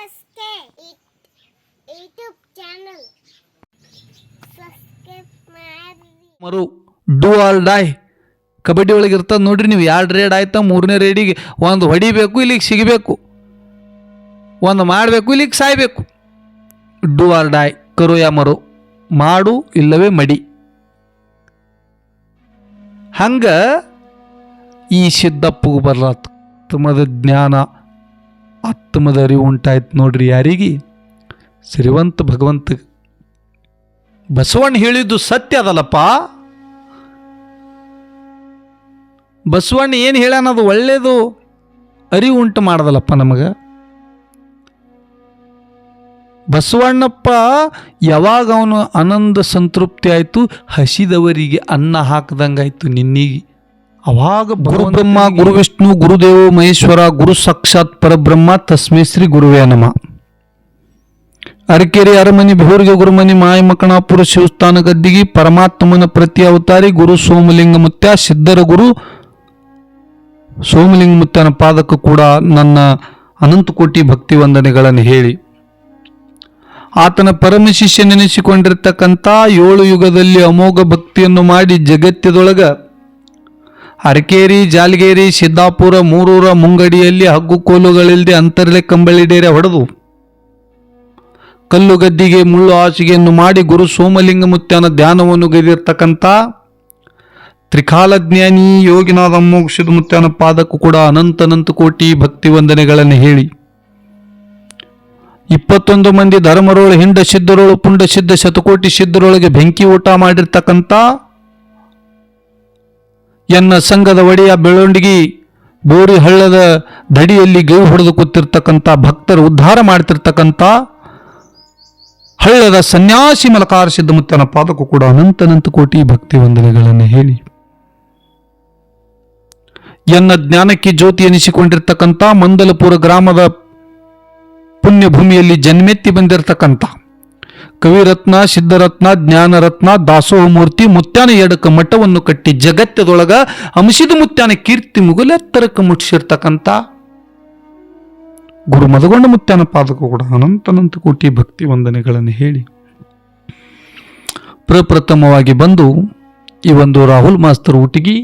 ನಮಸ್ತೆ YouTube channel subscribe ಮಾಡಿ ಮರು ಡೂ ಆರ್ ಡೈ ಕಬಡ್ಡಿ ಒಳಗೆ ಇರ್ತದೆ ನೋಡ್ರಿ. ನೀವು 2 ರೇಡ್ ಆಯ್ತಾ 3ನೇ ರೇಡಿಗೆ ಒಂದು ಹೊಡಿಬೇಕು, ಇಲ್ಲಿಗೆ ಸಿಗಬೇಕು, ಒಂದು ಮಾಡಬೇಕು, ಇಲ್ಲಿಗೆ ಸಾಯ್ಬೇಕು. ಡೂ ಆರ್ ಡೈ, ಕರು ಯಾ ಮರು, ಮಾಡು ಇಲ್ಲವೇ ಮಡಿ. ಹಂಗ ಈ ಸಿದ್ದಪ್ಪಗೂ ಬರ್ಲಾತ್ ಆತ್ಮದ ಜ್ಞಾನ, ಆತ್ಮದ ಅರಿವು ಉಂಟಾಯ್ತು ನೋಡ್ರಿ. ಯಾರಿಗೆ? ಸಿರಿವಂತ ಭಗವಂತ. ಬಸವಣ್ಣ ಹೇಳಿದ್ದು ಸತ್ಯ ಅದಲ್ಲಪ್ಪ. ಬಸವಣ್ಣ ಏನು ಹೇಳ್ಯಾನದು ಒಳ್ಳೇದು ಅರಿವು ಉಂಟು ಮಾಡ್ದಲ್ಲಪ್ಪ ನಮಗೆ. ಬಸವಣ್ಣಪ್ಪ ಯಾವಾಗ ಅವನು ಆನಂದ ಸಂತೃಪ್ತಿ ಆಯಿತು, ಹಸಿದವರಿಗೆ ಅನ್ನ ಹಾಕ್ದಂಗಾಯ್ತು ನಿನ್ನಿಗೆ. ಅವಾಗ ಗುರುಬ್ರಹ್ಮ ಗುರು ವಿಷ್ಣು ಗುರುದೇವ ಮಹೇಶ್ವರ ಗುರು ಸಾಕ್ಷಾತ್ ಪರಬ್ರಹ್ಮ ತಸ್ಮೈ ಶ್ರೀ ಗುರುವೇ ನಮಃ. ಅರಕೆರೆ ಅರಮನಿ ಭೂರ್ಗೆ ಗುರುಮನಿ ಮಾಯಮಕಣಾಪುರ ಶಿವಸ್ಥಾನ ಗದ್ದಿಗಿ ಪರಮಾತ್ಮನ ಪ್ರತಿ ಅವತಾರಿ ಗುರು ಸೋಮಲಿಂಗ ಮುತ್ಯ ಸಿದ್ಧರ ಗುರು ಸೋಮಲಿಂಗ ಮುತ್ಯನ ಪಾದಕ್ಕೂ ಕೂಡ ನನ್ನ ಅನಂತ ಕೋಟಿ ಭಕ್ತಿ ವಂದನೆಗಳನ್ನು ಹೇಳಿ, ಆತನ ಪರಮ ಶಿಷ್ಯ ನೆನೆಸಿಕೊಂಡಿರ್ತಕ್ಕಂಥ 7 ಯುಗದಲ್ಲಿ ಅಮೋಘ ಭಕ್ತಿಯನ್ನು ಮಾಡಿ ಜಗತ್ತದೊಳಗ ಅರಕೇರಿ, ಜಾಲಗೇರಿ, ಸಿದ್ದಾಪುರ, ಮೂರೂರ ಮುಂಗಡಿಯಲ್ಲಿ ಹಗ್ಗು ಕೋಲುಗಳಿಲ್ಲದೆ ಅಂತರ್ಲೆ ಕಂಬಳಿ ಡೇರೆ ಹೊಡೆದು ಕಲ್ಲು ಗದ್ದಿಗೆ ಮುಳ್ಳು ಹಾಸಿಗೆಯನ್ನು ಮಾಡಿ ಗುರು ಸೋಮಲಿಂಗ ಮುತ್ಯನ ಧ್ಯಾನವನ್ನು ಗೈದಿರ್ತಕ್ಕಂಥ ತ್ರಿಕಾಲಜ್ಞಾನಿ ಯೋಗಿನಾಥ ಮೋಕ್ಷದ ಮುತ್ಯನ ಪಾದಕ್ಕೂ ಕೂಡ ಅನಂತ ಕೋಟಿ ಭಕ್ತಿ ವಂದನೆಗಳನ್ನು ಹೇಳಿ, 21 ಮಂದಿ ಧರ್ಮರೋಳು ಹಿಂಡ ಸಿದ್ಧರೋಳು ಪುಂಡ ಸಿದ್ಧ ಶತಕೋಟಿ ಸಿದ್ಧರೊಳಗೆ ಬೆಂಕಿ ಊಟ ಮಾಡಿರ್ತಕ್ಕಂಥ ಎನ್ನ ಸಂಘದ ಒಡೆಯ ಬೆಳವಣಿಗೆ ಬೋರಿ ಹಳ್ಳದ ದಡಿಯಲ್ಲಿ ಗೈ ಹೊಡೆದು ಕೂತಿರ್ತಕ್ಕಂಥ ಭಕ್ತರು ಉದ್ಧಾರ ಮಾಡ್ತಿರ್ತಕ್ಕಂಥ ಹಳ್ಳದ ಸನ್ಯಾಸಿ ಮಲಕಾರ ಸಿದ್ಧಮುತ್ತನ ಪಾದಕ್ಕೂ ಕೂಡ ಅನಂತ ಕೋಟಿ ಭಕ್ತಿ ವಂದನೆಗಳನ್ನು ಹೇಳಿ, ಎನ್ನ ಜ್ಞಾನಕ್ಕೆ ಜ್ಯೋತಿ ಎನಿಸಿಕೊಂಡಿರ್ತಕ್ಕಂಥ ಮಂದಲಪುರ ಗ್ರಾಮದ ಪುಣ್ಯ ಭೂಮಿಯಲ್ಲಿ ಜನ್ಮೆತ್ತಿ ಬಂದಿರತಕ್ಕಂಥ ಕವಿರತ್ನ, ಸಿದ್ಧರತ್ನ, ಜ್ಞಾನರತ್ನ, ದಾಸೋಹ ಮೂರ್ತಿ ಮುತ್ಯಾನ ಎಡಕ ಮಠವನ್ನು ಕಟ್ಟಿ ಜಗತ್ತದೊಳಗ ಅಂಶಿದ ಮುತ್ಯಾನ ಕೀರ್ತಿ ಮುಗುಲೆತ್ತರಕ್ಕೆ ಮುಟ್ಟಿಸಿರ್ತಕ್ಕಂಥ ಗುರು ಮದಗೊಂಡ ಮುತ್ಯಾನ ಪಾದಕ್ಕೂ ಕೂಡ ಅನಂತ ಕೋಟಿ ಭಕ್ತಿ ವಂದನೆಗಳನ್ನು ಹೇಳಿ, ಪ್ರಪ್ರಥಮವಾಗಿ ಬಂದು ಈ ಒಂದು ರಾಹುಲ್ ಮಾಸ್ತರ್ ಊಟಿಗಿ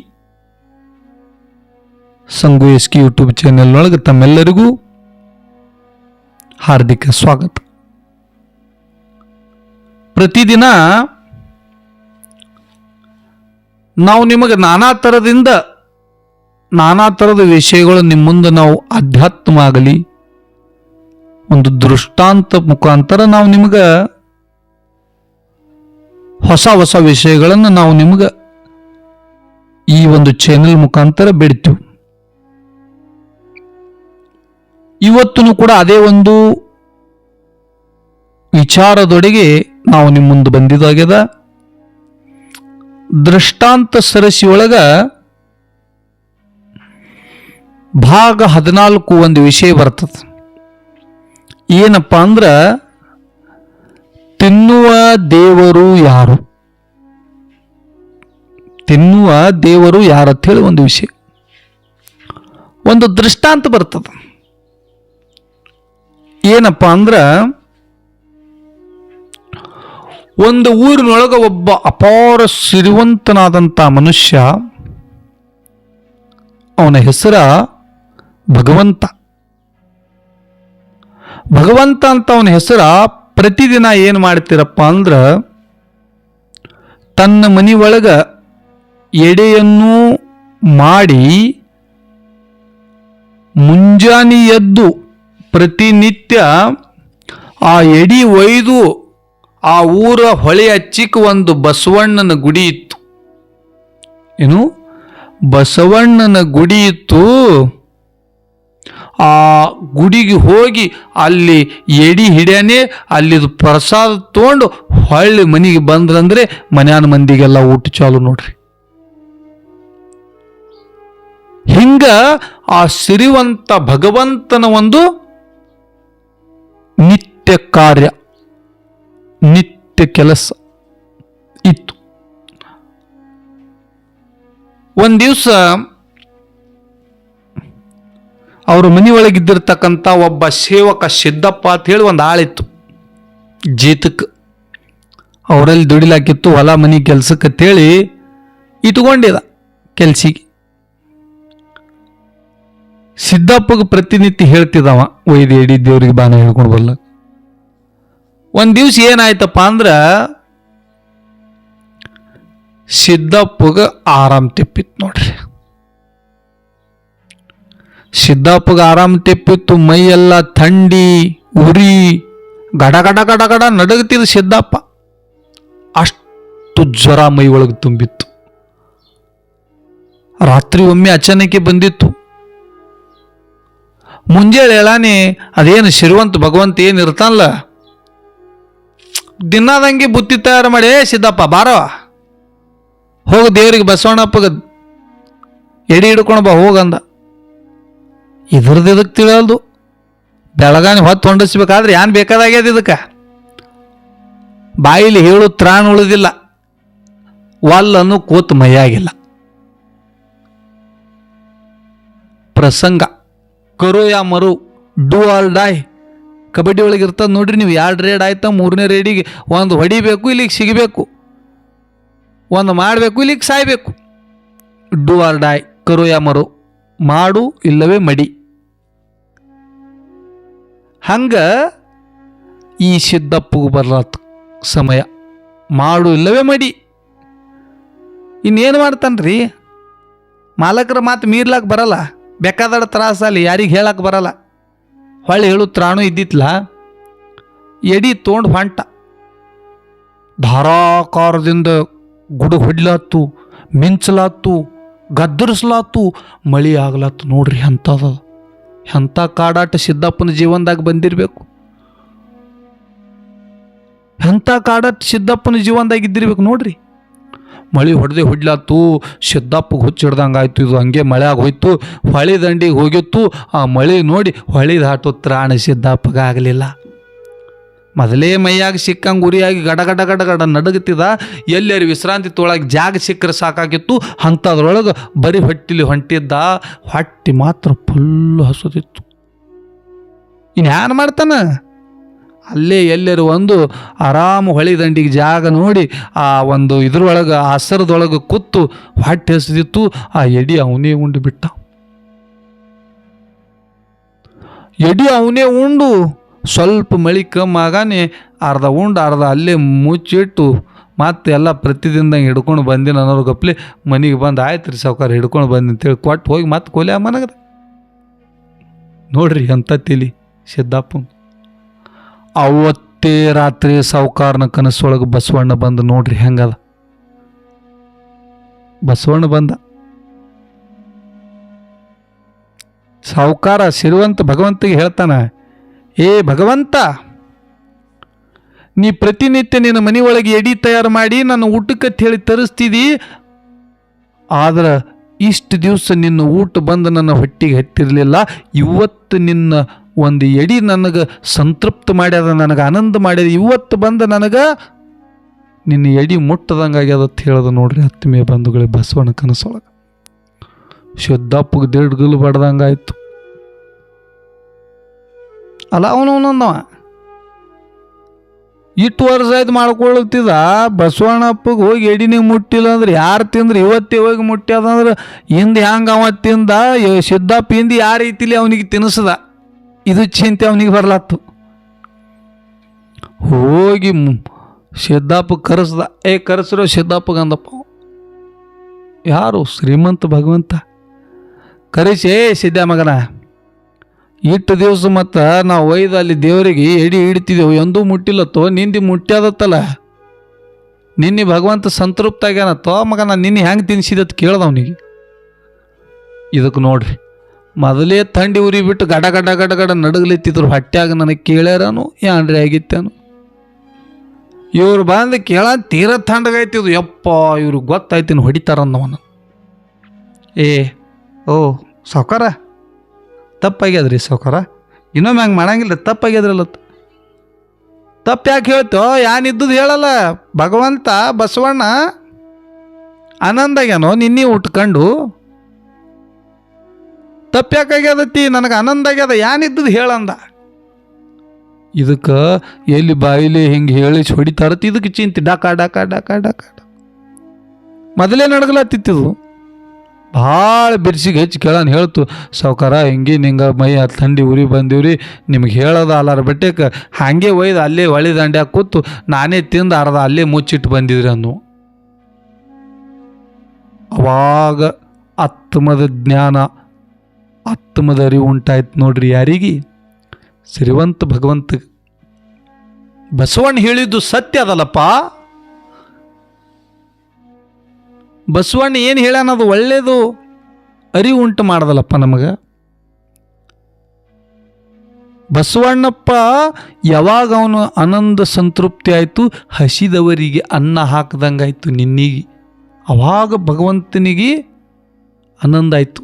ಸಂಗು ಎಸ್ಕಿ ಯೂಟ್ಯೂಬ್ ಚಾನೆಲ್ ಒಳಗೆ ತಮ್ಮೆಲ್ಲರಿಗೂ ಹಾರ್ದಿಕ ಸ್ವಾಗತ. ಪ್ರತಿದಿನ ನಾವು ನಿಮಗೆ ನಾನಾ ಥರದ ವಿಷಯಗಳು ನಿಮ್ಮ ಮುಂದೆ ನಾವು ಅಧ್ಯಾತ್ಮ ಆಗಲಿ ಒಂದು ದೃಷ್ಟಾಂತ ಮುಖಾಂತರ ನಾವು ನಿಮಗೆ ಹೊಸ ವಿಷಯಗಳನ್ನು ನಾವು ನಿಮಗೆ ಈ ಒಂದು ಚಾನೆಲ್ ಮುಖಾಂತರ ಬಿಡ್ತೀವಿ. ಇವತ್ತೂ ಕೂಡ ಅದೇ ಒಂದು ವಿಚಾರದೊಡೆಗೆ ನಾವು ನಿಮ್ಮ ಮುಂದೆ ಬಂದಿದ್ದಾಗ್ಯದ. ದೃಷ್ಟಾಂತ ಸರಸಿ ಒಳಗ ಭಾಗ 14 ಒಂದು ವಿಷಯ ಬರ್ತದೆ. ಏನಪ್ಪ ಅಂದ್ರ, ತಿನ್ನುವ ದೇವರು ಯಾರು, ತಿನ್ನುವ ದೇವರು ಯಾರಂತ ಹೇಳಿ ಒಂದು ವಿಷಯ, ಒಂದು ದೃಷ್ಟಾಂತ ಬರ್ತದೆ. ಏನಪ್ಪ ಅಂದ್ರ, ಒಂದು ಊರಿನೊಳಗ ಒಬ್ಬ ಅಪಾರ ಸಿರಿವಂತನಾದಂಥ ಮನುಷ್ಯ, ಅವನ ಹೆಸರ ಭಗವಂತ. ಭಗವಂತ ಅಂತ ಅವನ ಹೆಸರ. ಪ್ರತಿದಿನ ಏನು ಮಾಡ್ತೀರಪ್ಪ ಅಂದ್ರ, ತನ್ನ ಮನೆ ಒಳಗ ಎಡೆಯನ್ನು ಮಾಡಿ ಮುಂಜಾನೆ ಎದ್ದು ಪ್ರತಿನಿತ್ಯ ಆ ಎಡಿ ಒಯ್ದು ಆ ಊರ ಹೊಳೆ ಹಚ್ಚಿಕ ಒಂದು ಬಸವಣ್ಣನ ಗುಡಿ ಇತ್ತು. ಏನು? ಬಸವಣ್ಣನ ಗುಡಿ ಇತ್ತು. ಆ ಗುಡಿಗೆ ಹೋಗಿ ಅಲ್ಲಿ ಎಡಿ ಹಿಡ್ಯಾನೆ ಅಲ್ಲಿದು ಪ್ರಸಾದ ತಗೊಂಡು ಹೊಳ್ಳಿ ಮನೆಗೆ ಬಂದ್ರಂದ್ರೆ ಮನ್ಯಾನ ಮಂದಿಗೆಲ್ಲ ಊಟ ಚಾಲು ನೋಡ್ರಿ. ಹಿಂಗ ಆ ಸಿರಿವಂತ ಭಗವಂತನ ಒಂದು ನಿತ್ಯ ಕಾರ್ಯ, ನಿತ್ಯ ಕೆಲಸ ಇತ್ತು. ಒಂದ್ ದಿವಸ ಅವ್ರ ಮನೆಯೊಳಗಿದ್ದಿರ್ತಕ್ಕಂಥ ಒಬ್ಬ ಸೇವಕ ಸಿದ್ದಪ್ಪ ಅಂತ ಹೇಳಿ ಒಂದು ಆಳಿತ್ತು ಜೀತಕ್ಕೆ. ಅವರಲ್ಲಿ ದುಡಿಲಾಕಿತ್ತು, ಹೊಲ ಮನೆ ಕೆಲ್ಸಕ್ಕೆ ಅಂತೇಳಿ ಇಟ್ಕೊಂಡಿದ ಕೆಲ್ಸಿಗೆ. ಸಿದ್ದಪ್ಪಗೆ ಪ್ರತಿನಿತ್ಯ ಹೇಳ್ತಿದ್ದವ, ಒಯ್ದು ಎಡಿ ದೇವ್ರಿಗೆ ಬಾನ ಹೇಳ್ಕೊಂಡು ಬರ್ಲ. ಒಂದು ದಿವ್ಸ ಏನಾಯ್ತಪ್ಪ ಅಂದ್ರೆ ಸಿದ್ದಪ್ಪಗೆ ಆರಾಮ್ ತೆಪ್ಪಿತ್ತು ನೋಡ್ರಿ. ಸಿದ್ದಪ್ಪಗೆ ಆರಾಮ್ ತೆಪ್ಪಿತ್ತು, ಮೈಯೆಲ್ಲ ಥಂಡಿ ಉರಿ ಗಡ ಗಡ ಗಡ ಗಡ ನಡಗತಿದ ಸಿದ್ದಪ್ಪ. ಅಷ್ಟು ಜ್ವರ ಮೈ ಒಳಗೆ ತುಂಬಿತ್ತು. ರಾತ್ರಿ ಒಮ್ಮೆ ಅಚಾನಕ್ಕೆ ಬಂದಿತ್ತು. ಮುಂಜಾನೆ ಹೇಳಾನೆ ಅದೇನು ಶಿರುವಂತ ಭಗವಂತ ಏನಿರ್ತಾನಲ್ಲ, ದಿನದಂಗೆ ಬುತ್ತಿ ತಯಾರು ಮಾಡಿ, ಸಿದ್ದಪ್ಪ ಬಾರವ ಹೋಗ ದೇವ್ರಿಗೆ ಬಸವಣ್ಣಪ್ಪಗ ಎಡಿ ಹಿಡ್ಕೊಂಡು ಬಾ ಹೋಗಂದ. ಇದ್ರದ್ದು ಇದಕ್ಕೆ ತಿಳಿಯಲ್ದು, ಬೆಳಗಾನಿ ಹೊತ್ತು ಹೊಂಡಿಸ್ಬೇಕಾದ್ರೆ ಏನ್ ಬೇಕಾದಾಗ್ಯದ ಇದಕ್ಕೆ. ಬಾಯಿಲಿ ಹೇಳು ತ್ರಾಣ ಉಳಿದಿಲ್ಲ, ವಲ್ಲನ್ನು ಕೂತು ಮೈಯಾಗಿಲ್ಲ. ಪ್ರಸಂಗ ಕರು ಯಾ ಮರು, ಡೂ ಆಲ್ ಡೈ. ಕಬಡ್ಡಿ ಒಳಗೆ ಇರ್ತದೆ ನೋಡ್ರಿ ನೀವು, 2 ರೇಡ್ ಆಯ್ತಾ 3ನೇ ರೇಡಿಗೆ ಒಂದು ಹೊಡಿಬೇಕು, ಇಲ್ಲಿಗೆ ಸಿಗಬೇಕು, ಒಂದು ಮಾಡಬೇಕು, ಇಲ್ಲಿಗೆ ಸಾಯ್ಬೇಕು. ಡೂ ಆರ್ ಡೈ, ಕರು ಯಾ ಮರು, ಮಾಡು ಇಲ್ಲವೇ ಮಡಿ. ಹಂಗ ಈ ಸಿದ್ದಪ್ಪಗೂ ಬರ್ಲತ್ತ ಸಮಯ, ಮಾಡು ಇಲ್ಲವೇ ಮಡಿ. ಇನ್ನೇನು ಮಾಡ್ತಾನ್ರಿ, ಮಾಲಕರ ಮಾತು ಮೀರ್ಲಾಕ ಬರಲ್ಲ, ಬೇಕಾದಡ ತ್ರಾಸಲ್ಲಿ ಯಾರಿಗೆ ಹೇಳಕ್ಕೆ ಬರಲ್ಲ. ಹೊಳ್ಳಿ ಹೇಳು ತ್ರಾಣು ಇದ್ದಿತ್ಲ, ಎಡಿ ತೊಗೊಂಡು ಹೊಂಟ. ಧಾರಾಕಾರದಿಂದ ಗುಡು ಹೊಡ್ಲಾತ್ತು, ಮಿಂಚಲಾತ್ತು, ಗದ್ದರಿಸ್ಲಾತ್ತು, ಮಳಿ ಆಗ್ಲಾತ್ತು. ನೋಡ್ರಿ ಎಂಥದ ಎಂಥ ಕಾಡಾಟ ಸಿದ್ದಪ್ಪನ ಜೀವನದಾಗ ಬಂದಿರಬೇಕು, ಎಂಥ ಕಾಡಾಟ ಸಿದ್ದಪ್ಪನ ಜೀವನದಾಗ ಇದ್ದಿರ್ಬೇಕು ನೋಡ್ರಿ. ಮಳೆ ಹೊಡ್ಲಾತ್ತು, ಸಿದ್ದಪ್ಪಗೆ ಹುಚ್ಚಿಡ್ದಂಗೆ ಆಯ್ತು. ಇದು ಹಂಗೆ ಮಳೆ ಆಗಿ ಹೋಯ್ತು, ಹೊಳಿ ದಂಡಿಗೆ ಹೋಗಿತ್ತು. ಆ ಮಳೆ ನೋಡಿ ಹೊಳಿ ದಾಟೋ ತ್ರಾಣ ಸಿದ್ದಪ್ಪಗಾಗಲಿಲ್ಲ. ಮೊದಲೇ ಮೈಯಾಗ ಸಿಕ್ಕಂಗೆ ಉರಿಯಾಗಿ ಗಡ ಗಡ ಗಡ ಗಡ ನಡಗತ್ತಿದ. ಎಲ್ಲರೂ ವಿಶ್ರಾಂತಿ ತೊಳಗೆ ಜಾಗ ಸಿಕ್ಕರೆ ಸಾಕಾಗಿತ್ತು. ಅಂಥದ್ರೊಳಗೆ ಬರೀ ಹೊಟ್ಟಿಲಿ ಹೊಂಟಿದ್ದ. ಹೊಟ್ಟಿ ಮಾತ್ರ ಫುಲ್ಲು ಹಸದಿತ್ತು. ಇನ್ಯಾನು ಮಾಡ್ತಾನ, ಅಲ್ಲೇ ಎಲ್ಲರೂ ಒಂದು ಆರಾಮ ಹೊಳಿ ದಂಡಿಗೆ ಜಾಗ ನೋಡಿ ಆ ಒಂದು ಇದ್ರೊಳಗೆ ಹಸರದೊಳಗೆ ಕೂತು ಹೊಟ್ಟೆ ಹಸಿದಿತ್ತು. ಆ ಎಡಿ ಅವನೇ ಉಂಡು ಬಿಟ್ಟ. ಎಡಿ ಅವನೇ ಉಂಡು ಸ್ವಲ್ಪ ಮಳೆ ಕಮ್ಮಾಗಾನೆ ಅರ್ಧ ಉಂಡು ಅರ್ಧ ಅಲ್ಲೇ ಮುಚ್ಚಿಟ್ಟು ಮತ್ತೆ ಎಲ್ಲ ಪ್ರತಿದಿನದಂಗೆ ಹಿಡ್ಕೊಂಡು ಬಂದಿನ ಅನ್ನೋರು ಗಪ್ಲೆ ಮನೆಗೆ ಬಂದು, ಆಯ್ತು ರೀ ಸಾವ್ಕಾರ ಹಿಡ್ಕೊಂಡು ಬಂದು ಅಂತೇಳಿ ಕೊಟ್ಟು ಹೋಗಿ ಮತ್ತೆ ಕೊಲೆ ಮನಗದ. ನೋಡ್ರಿ ಎಂಥ ತಿಳಿ ಸಿದ್ದಪ್ಪ. ಅವತ್ತೇ ರಾತ್ರಿ ಸಾವ್ಕಾರನ ಕನಸೊಳಗೆ ಬಸವಣ್ಣ ಬಂದು ನೋಡ್ರಿ ಹೆಂಗದ. ಬಸವಣ್ಣ ಬಂದ, ಸಾವ್ಕಾರ ಸಿರುವಂತ ಭಗವಂತಿಗೆ ಹೇಳ್ತಾನ, ಏ ಭಗವಂತ, ನೀ ಪ್ರತಿನಿತ್ಯ ನಿನ್ನ ಮನೆಯೊಳಗೆ ಎಡಿ ತಯಾರು ಮಾಡಿ ನನ್ನ ಊಟಕ್ಕೆ ಹೇಳಿ ತರಿಸ್ತಿದಿ. ಆದ್ರೆ ಇಷ್ಟು ದಿವಸ ನಿನ್ನ ಊಟ ಬಂದು ನನ್ನ ಹೊಟ್ಟಿಗೆ ಹತ್ತಿರಲಿಲ್ಲ. ಇವತ್ತು ನಿನ್ನ ಒಂದು ಎಡಿ ನನಗೆ ಸಂತೃಪ್ತ ಮಾಡ್ಯದ, ನನಗೆ ಆನಂದ ಮಾಡ್ಯದ. ಇವತ್ತು ಬಂದು ನನಗೆ ನಿನ್ನ ಎಡಿ ಮುಟ್ಟದಂಗೆ ಆಗ್ಯದ ಅಂತ ಹೇಳ್ದ ನೋಡ್ರಿ. ಹತ್ತಿಮೆ ಬಂಧುಗಳೇ, ಬಸವಣ್ಣ ಕನಸೊಳಗೆ ಸಿದ್ದಪ್ಪಗೆ ದಿಡ್ಗಲು ಬಡ್ದಂಗೆ ಆಯ್ತು. ಅಲ್ಲ ಅವನವನಂದವ ಇಟ್ಟು ವರ್ಷ ಆಯ್ತು ಮಾಡ್ಕೊಳ್ತಿದ್ದ. ಬಸವಣ್ಣಪ್ಪಗೆ ಹೋಗಿ ಎಡಿನೇ ಮುಟ್ಟಿಲ್ಲ ಅಂದ್ರೆ ಯಾರು ತಿಂದ್ರೆ ಇವತ್ತೇ ಹೋಗಿ ಮುಟ್ಟ್ಯದಂದ್ರೆ ಹಿಂದೆ ಹ್ಯಾಂಗೆ ಅವ ತಿಂದ, ಸಿದ್ದಪ್ಪ ಹಿಂದೆ ಯಾವ ರೀತಿಲಿ ಅವನಿಗೆ ತಿನ್ನಿಸ್ದ, ಇದು ಚಿಂತೆ ಅವನಿಗೆ ಬರ್ಲಾತ್ತು. ಹೋಗಿ ಸಿದ್ದಪ್ಪ ಕರೆಸ್ದ. ಕರೆಸ್ರೋ ಸಿದ್ದಪ್ಪಗೆ ಅಂದಪ್ಪ. ಯಾರು? ಶ್ರೀಮಂತ ಭಗವಂತ ಕರೆಸಿ, ಸಿದ್ಧ ಮಗನ, ಇಟ್ಟು ದಿವಸ ಮತ್ತು ನಾವು ಒಯ್ದು ಅಲ್ಲಿ ದೇವರಿಗೆ ಎಡಿ ಹಿಡ್ತಿದ್ದೆವು, ಎಂದೂ ಮುಟ್ಟಿಲ್ಲತ್ತೋ, ನಿಂದು ಮುಟ್ಟ್ಯಾದತ್ತಲ್ಲ, ನಿನ್ನೆ ಭಗವಂತ ಸಂತೃಪ್ತ ಆಗ್ಯಾನತ್ತೋ ಮಗನ, ನಿನ್ನೆ ಹೆಂಗೆ ತಿನ್ಸಿದತ್ತು ಕೇಳ್ದ ಅವನಿಗೆ. ಇದಕ್ಕೆ ನೋಡ್ರಿ, ಮೊದಲೇ ಥಂಡಿ ಉರಿ ಬಿಟ್ಟು ಗಡ ಗಡ ಗಡ ಗಡ ನಡಗಲಿತ್ತಿದ್ರು ಹೊಟ್ಯಾಗ. ನನಗೆ ಕೇಳ್ಯಾರನು ಏನ್ರಿ ಆಗಿತ್ತೇನು. ಇವ್ರು ಬಂದು ಕೇಳ ತೀರ ಥಂಡಗೈತಿದ್ದು. ಯಪ್ಪ, ಇವ್ರಿಗೆ ಗೊತ್ತಾಯ್ತೀನಿ ಹೊಡಿತಾರಂದವನು. ಓ ಸಾವ್ಕಾರ ತಪ್ಪಾಗ್ಯದ್ರಿ ಸಾವ್ಕಾರ, ಇನ್ನೊಮ್ಮೆ ಹಂಗೆ ಮಾಡಂಗಿಲ್ಲ, ತಪ್ಪಾಗ್ಯದ್ರಲ್ಲ. ತಪ್ಪು ಯಾಕೆ ಹೇಳ್ತೋ? ಏನಿದ್ದದ್ದು ಹೇಳಲ್ಲ. ಭಗವಂತ ಬಸವಣ್ಣ ಆನಂದಾಗ್ಯಾನೋ ನಿನ್ನೆ ಉಟ್ಕೊಂಡು. ತಪ್ಪ್ಯಾಕಾಗ್ಯದತಿ, ನನಗೆ ಆನಂದ ಆಗ್ಯದ, ಏನಿದ್ದದು ಹೇಳಂದ. ಇದಕ್ಕೆ ಎಲ್ಲಿ ಬಾಯಿಲೆ ಹಿಂಗೆ ಹೇಳಿ ಹೊಡಿತಾರತಿ, ಇದಕ್ಕೆ ಚಿಂತೆ ಡಾಕ ಡಾಕ ಡಾಕ ಡಾಕ ಮೊದಲೇ ನಡಗಲತ್ತಿತ್ತಿದು. ಭಾಳ ಬಿರ್ಸಿಗೆ ಹೆಚ್ಚು ಕೇಳೋಣ ಹೇಳ್ತು, ಸಾವ್ಕಾರ ಹಿಂಗೆ ನಿಂಗೆ ಮೈ ಥಂಡಿ ಉರಿ ಬಂದೀವ್ರಿ, ನಿಮ್ಗೆ ಹೇಳೋದ ಅಲ್ಲಾರ ಬಟ್ಟೆಗೆ ಹಾಗೆ ಒಯ್ದು ಅಲ್ಲೇ ಹೊಳಿ ದಂಡ್ಯಾಗ ಕೂತು ನಾನೇ ತಿಂದು ಅರ್ಧ ಅಲ್ಲೇ ಮುಚ್ಚಿಟ್ಟು ಬಂದಿದ್ರಿ ಅನ್ನು. ಅವಾಗ ಆತ್ಮದ ಜ್ಞಾನ, ಆತ್ಮದ ಅರಿವು ಉಂಟಾಯ್ತು ನೋಡ್ರಿ. ಯಾರಿಗೆ? ಸಿರಿವಂತ ಭಗವಂತ. ಬಸವಣ್ಣ ಹೇಳಿದ್ದು ಸತ್ಯ ಅದಲ್ಲಪ್ಪ. ಬಸವಣ್ಣ ಏನು ಹೇಳ್ಯಾನದು ಒಳ್ಳೇದು ಅರಿವು ಉಂಟು ಮಾಡ್ದಲ್ಲಪ್ಪ ನಮಗೆ. ಬಸವಣ್ಣಪ್ಪ ಯಾವಾಗ ಅವನು ಆನಂದ ಸಂತೃಪ್ತಿ ಆಯಿತು, ಹಸಿದವರಿಗೆ ಅನ್ನ ಹಾಕ್ದಂಗಾಯ್ತು ನಿನ್ನಿಗೆ, ಅವಾಗ ಭಗವಂತನಿಗೆ ಆನಂದ ಆಯಿತು.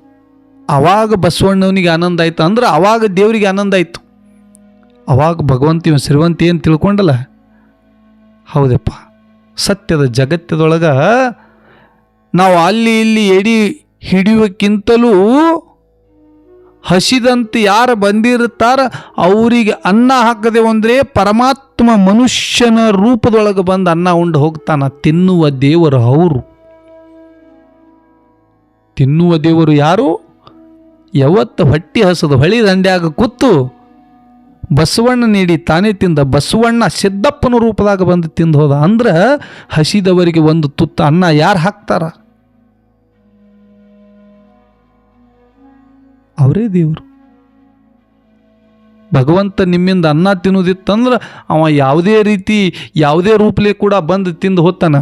ಅವಾಗ ಬಸವಣ್ಣವನಿಗೆ ಆನಂದ ಆಯಿತು ಅಂದ್ರೆ ಅವಾಗ ದೇವರಿಗೆ ಆನಂದ ಆಯಿತು. ಅವಾಗ ಭಗವಂತ ಇವ ಸಿರಿವಂತ ಏನು ತಿಳ್ಕೊಂಡಲ್ಲ. ಹೌದಪ್ಪ, ಸತ್ಯದ ಜಗತ್ತದೊಳಗೆ ನಾವು ಅಲ್ಲಿ ಇಲ್ಲಿ ಎಡಿ ಹಿಡಿಯೋಕ್ಕಿಂತಲೂ ಹಸಿದಂತೆ ಯಾರು ಬಂದಿರುತ್ತಾರ ಅವರಿಗೆ ಅನ್ನ ಹಾಕದೆ ಅಂದರೆ ಪರಮಾತ್ಮ ಮನುಷ್ಯನ ರೂಪದೊಳಗೆ ಬಂದು ಅನ್ನ ಉಂಡು ಹೋಗ್ತಾನ. ತಿನ್ನುವ ದೇವರು ಅವರು. ತಿನ್ನುವ ದೇವರು ಯಾರು? ಯಾವತ್ತು ಹೊಟ್ಟಿ ಹಸದು ಹೊಳಿ ದಂಡ್ಯಾಗ ಕೂತು ಬಸವಣ್ಣ ನೀಡಿ ತಾನೇ ತಿಂದ. ಬಸವಣ್ಣ ಸಿದ್ದಪ್ಪನ ರೂಪದಾಗ ಬಂದು ತಿಂದು ಹೋದ ಅಂದ್ರೆ ಹಸಿದವರಿಗೆ ಒಂದು ತುತ್ತ ಅನ್ನ ಯಾರು ಹಾಕ್ತಾರ? ಅವರೇ ದೇವರು. ಭಗವಂತ ನಿಮ್ಮಿಂದ ಅನ್ನ ತಿನ್ನುವುದಿತ್ತಂದ್ರೆ ಅವ ಯಾವುದೇ ರೀತಿ ಯಾವುದೇ ರೂಪಲೇ ಕೂಡ ಬಂದು ತಿಂದು ಹೋಗ್ತಾನ.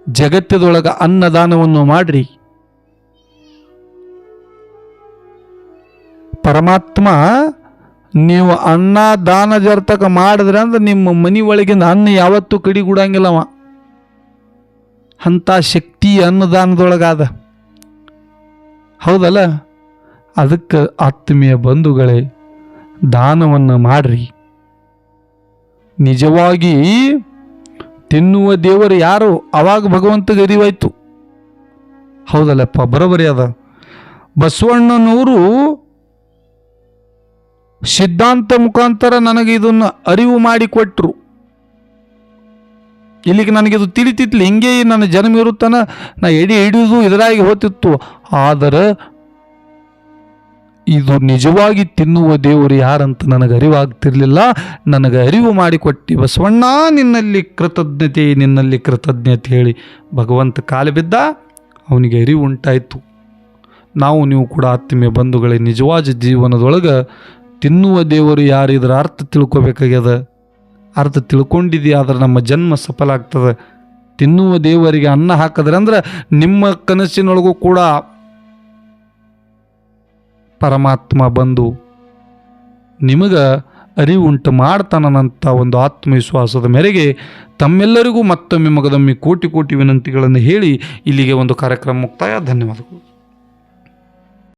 ಜಗತ್ತದೊಳಗೆ ಅನ್ನದಾನವನ್ನು ಮಾಡ್ರಿ. ಪರಮಾತ್ಮ ನೀವು ಅನ್ನ ದಾನ ಜರ್ತಕ ಮಾಡಿದ್ರೆ ಅಂದ್ರೆ ನಿಮ್ಮ ಮನೆ ಒಳಗಿಂದ ಅನ್ನ ಯಾವತ್ತೂ ಕಡಿಗೂಡಂಗಿಲ್ಲವ. ಅಂಥ ಶಕ್ತಿ ಅನ್ನದಾನದೊಳಗಾದ. ಹೌದಲ್ಲ? ಅದಕ್ಕೆ ಆತ್ಮೀಯ ಬಂಧುಗಳೇ, ದಾನವನ್ನು ಮಾಡ್ರಿ. ನಿಜವಾಗಿ ತಿನ್ನುವ ದೇವರು ಯಾರು? ಅವಾಗ ಭಗವಂತಗೆ ಅರಿವಾಯ್ತು. ಹೌದಲ್ಲಪ್ಪ, ಬರೋಬರಿ ಅದ. ಬಸವಣ್ಣನವರು ಸಿದ್ಧಾಂತ ಮುಖಾಂತರ ನನಗೆ ಇದನ್ನು ಅರಿವು ಮಾಡಿಕೊಟ್ರು. ಇಲ್ಲಿಗೆ ನನಗಿದು ತಿಳಿತಿತ್ಲಿ, ಹಿಂಗೆ ನನ್ನ ಜನ್ಮ ಇರುತ್ತಾನ, ನಾ ಎಡಿ ಹಿಡಿದು ಇದರಾಗಿ ಹೋಗ್ತಿತ್ತು. ಆದರೆ ಇದು ನಿಜವಾಗಿ ತಿನ್ನುವ ದೇವರು ಯಾರಂತ ನನಗೆ ಅರಿವಾಗ್ತಿರ್ಲಿಲ್ಲ. ನನಗೆ ಅರಿವು ಮಾಡಿಕೊಟ್ಟು ಬಸವಣ್ಣ ನಿನ್ನಲ್ಲಿ ಕೃತಜ್ಞತೆ, ನಿನ್ನಲ್ಲಿ ಕೃತಜ್ಞತೆ ಹೇಳಿ ಭಗವಂತ ಕಾಲು ಬಿದ್ದ. ಅವನಿಗೆ ಅರಿವು ಉಂಟಾಯಿತು. ನೀವು ಕೂಡ ಆತ್ಮೀಯ ಬಂಧುಗಳೇ, ನಿಜವಾದ ಜೀವನದೊಳಗೆ ತಿನ್ನುವ ದೇವರು ಯಾರು ಇದರ ಅರ್ಥ ತಿಳ್ಕೊಬೇಕಾಗ್ಯದ. ಅರ್ಥ ತಿಳ್ಕೊಂಡಿದೆಯಾದ್ರೆ ನಮ್ಮ ಜನ್ಮ ಸಫಲ ಆಗ್ತದೆ. ತಿನ್ನುವ ದೇವರಿಗೆ ಅನ್ನ ಹಾಕಿದ್ರೆ ಅಂದ್ರೆ ನಿಮ್ಮ ಕನಸಿನೊಳಗೂ ಕೂಡ ಪರಮಾತ್ಮ ಬಂದು ನಿಮಗೆ ಅರಿವು ಉಂಟು ಮಾಡ್ತಾನಂತ ಒಂದು ಆತ್ಮವಿಶ್ವಾಸದ ಮೇರೆಗೆ ತಮ್ಮೆಲ್ಲರಿಗೂ ಮತ್ತೊಮ್ಮೆ ಮಗದೊಮ್ಮೆ ಕೋಟಿ ಕೋಟಿ ವಿನಂತಿಗಳನ್ನು ಹೇಳಿ ಇಲ್ಲಿಗೆ ಒಂದು ಕಾರ್ಯಕ್ರಮ ಮುಕ್ತಾಯ. ಧನ್ಯವಾದಗಳು.